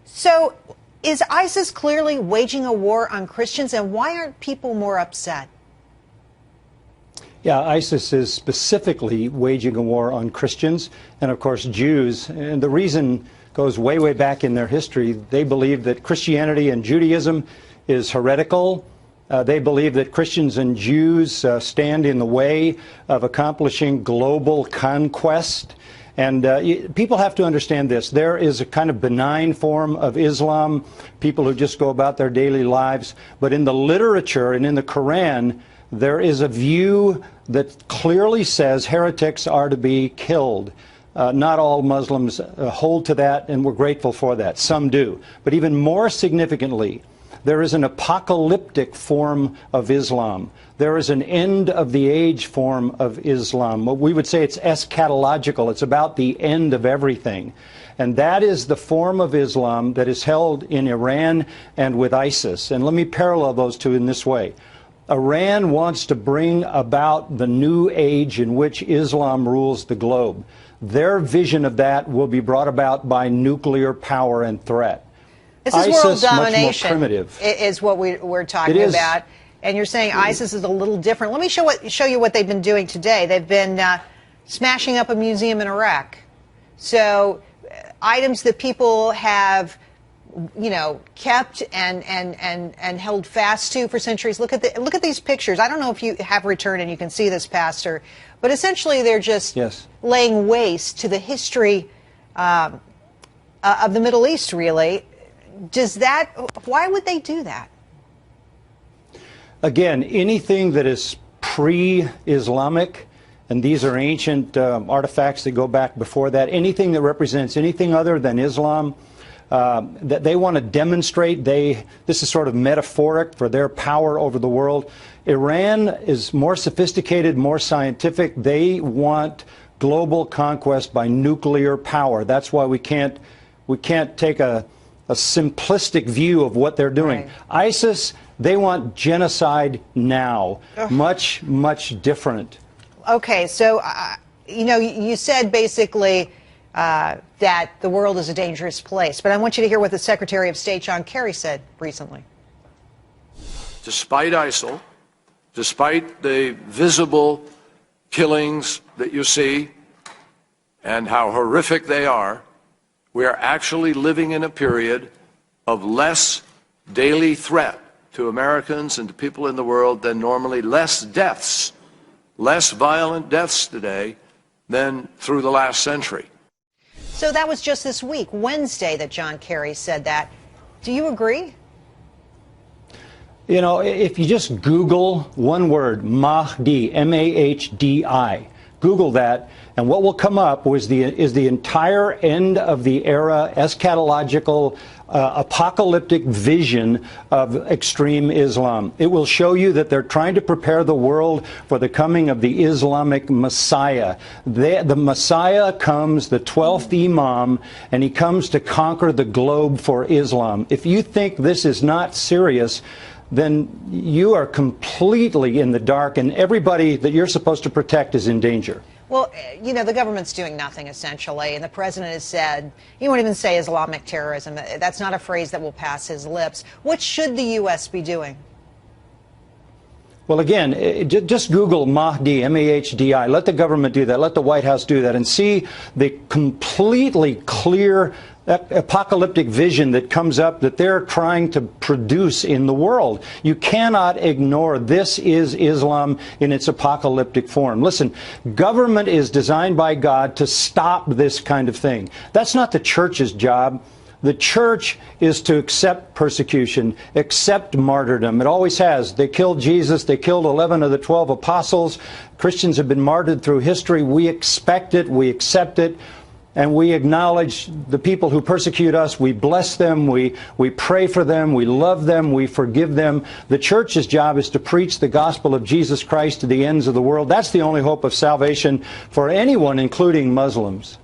So is ISIS clearly waging a war on Christians, and why aren't people more upset? Yeah, ISIS is specifically waging a war on Christians and, of course, Jews. And the reason goes way, way back in their history. They believe that Christianity and Judaism is heretical. They believe that Christians and Jews stand in the way of accomplishing global conquest. And people have to understand this. There is a kind of benign form of Islam, people who just go about their daily lives. But in the literature and in the Quran, there is a view that clearly says heretics are to be killed. Not all Muslims hold to that, and we're grateful for that. Some do. But even more significantly, there is an apocalyptic form of Islam. There is an end of the age form of Islam. We would say it's eschatological. It's about the end of everything. And that is the form of Islam that is held in Iran and with ISIS. And let me parallel those two in this way. Iran wants to bring about the new age in which Islam rules the globe. Their vision of that will be brought about by nuclear power and threat. This is ISIS, world domination, much more primitive. Is what we're talking about. And you're saying ISIS is a little different. Let me show you what they've been doing today. They've been smashing up a museum in Iraq. So items that people have, you know, kept and held fast to for centuries. Look at these pictures. I don't know if you have returned and you can see this, Pastor, but essentially they're just laying waste to the history of the Middle East, really. Why would they do that? Again, anything that is pre-Islamic, and these are ancient artifacts that go back before that, anything that represents anything other than Islam, that they want to demonstrate, this is sort of metaphoric for their power over the world. Iran is more sophisticated, more scientific. They want global conquest by nuclear power. That's why we can't take a simplistic view of what they're doing. Right. ISIS, they want genocide now. Much, much different. Okay, so, you know, you said basically that the world is a dangerous place, but I want you to hear what the Secretary of State, John Kerry, said recently. Despite ISIL, despite the visible killings that you see and how horrific they are, we are actually living in a period of less daily threat to Americans and to people in the world than normally, less deaths, less violent deaths today than through the last century. So that was just this week, Wednesday, that John Kerry said that. Do you agree? You know, if you just Google one word, Mahdi, M-A-H-D-I, Google that, and what will come up is the entire end of the era, eschatological, apocalyptic vision of extreme Islam. It will show you that they're trying to prepare the world for the coming of the Islamic Messiah. The Messiah comes, the 12th Imam, and he comes to conquer the globe for Islam. If you think this is not serious, then you are completely in the dark, and everybody that you're supposed to protect is in danger. Well, you know, the government's doing nothing, essentially, and the president has said, he won't even say Islamic terrorism. That's not a phrase that will pass his lips. What should the U.S. be doing? Well, again, just Google Mahdi, M-A-H-D-I. Let the government do that. Let the White House do that, and see the completely clear apocalyptic vision that comes up that they're trying to produce in the world. You cannot ignore this is Islam in its apocalyptic form. Listen, government is designed by God to stop this kind of thing. That's not the church's job. The church is to accept persecution, accept martyrdom. It always has. They killed Jesus. They killed 11 of the 12 apostles. Christians have been martyred through history. We expect it. We accept it. And we acknowledge the people who persecute us. We bless them. We pray for them. We love them. We forgive them. The church's job is to preach the gospel of Jesus Christ to the ends of the world. That's the only hope of salvation for anyone, including Muslims.